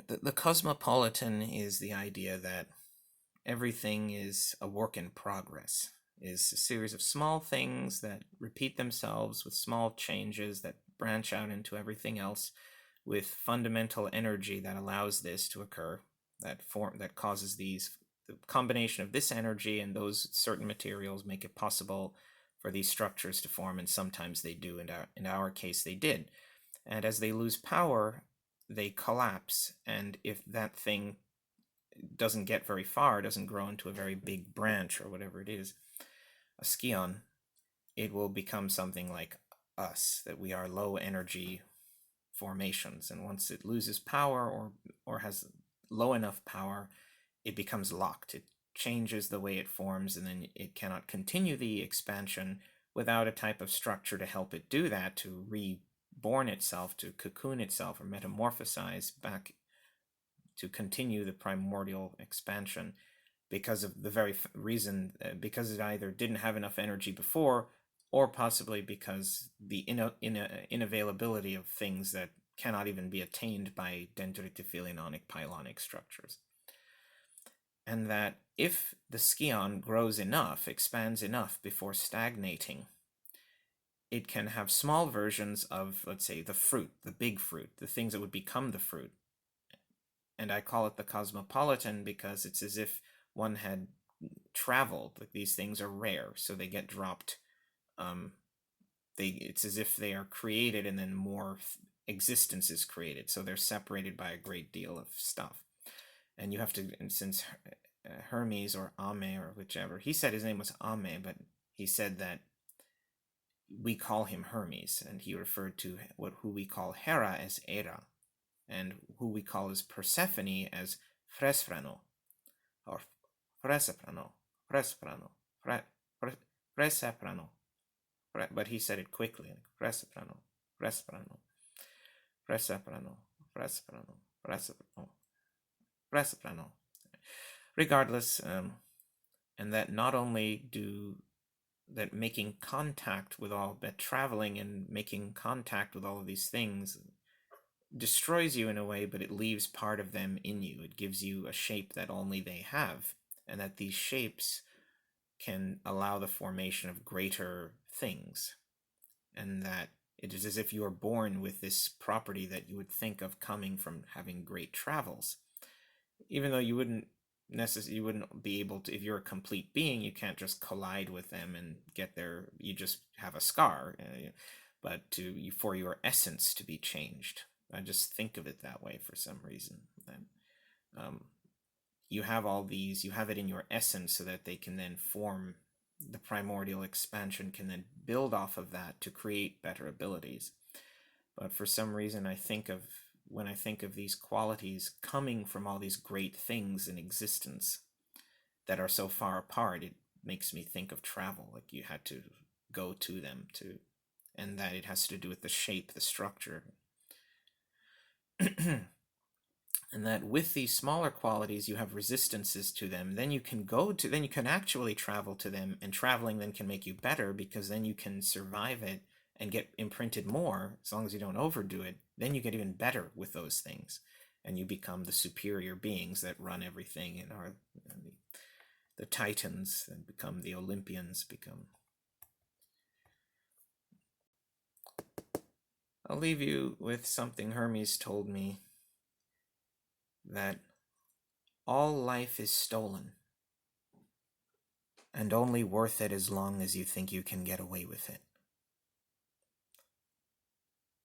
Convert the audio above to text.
The cosmopolitan is the idea that everything is a work in progress, is a series of small things that repeat themselves with small changes that branch out into everything else with fundamental energy that allows this to occur, that causes the combination of this energy and those certain materials make it possible for these structures to form, and sometimes they do. In our case, they did. And as they lose power, they collapse. And if that thing doesn't get very far, doesn't grow into a very big branch or whatever it is, a scion, it will become something like us, that we are low energy formations. And once it loses power or has low enough power, it becomes locked. It changes the way it forms, and then it cannot continue the expansion without a type of structure to help it do that, to reborn itself, to cocoon itself, or metamorphosize back to continue the primordial expansion, because of the very reason, because it either didn't have enough energy before, or possibly because the inavailability of things that cannot even be attained by dendritophylionic pylonic structures. And that if the scion grows enough, expands enough before stagnating, it can have small versions of, let's say, the fruit, the big fruit, the things that would become the fruit. And I call it the cosmopolitan because it's as if one had traveled. Like, these things are rare, so they get dropped. It's as if they are created and then more existence is created, so they're separated by a great deal of stuff. And you have to, and since Hermes or Ame or whichever, he said his name was Ame, but he said that we call him Hermes, and he referred to who we call Hera as Era, and who we call as Persephone as Fresfrano, or Freseprano, Fresprano, Freseprano. But he said it quickly, like Freseprano, Fresprano, Freseprano, Fresprano, Freseprano, Freseprano. Regardless, and that not only do that making contact with all that traveling and making contact with all of these things destroys you in a way, but it leaves part of them in you. It gives you a shape that only they have, and that these shapes can allow the formation of greater things, and that it is as if you are born with this property that you would think of coming from having great travels, even though you wouldn't be able to. If you're a complete being, you can't just collide with them and get there. You just have a scar, but for your essence to be changed. I just think of it that way for some reason. That you have all these, you have it in your essence, so that they can then form, the primordial expansion can then build off of that to create better abilities. But for some reason, when I think of these qualities coming from all these great things in existence that are so far apart, it makes me think of travel, like you had to go to them and that it has to do with the shape, the structure. And that with these smaller qualities, you have resistances to them. Then you can actually travel to them, and traveling then can make you better, because then you can survive it and get imprinted more, as long as you don't overdo it. Then you get even better with those things, and you become the superior beings that run everything, and are the Titans, and become the Olympians. I'll leave you with something Hermes told me, that all life is stolen, and only worth it as long as you think you can get away with it.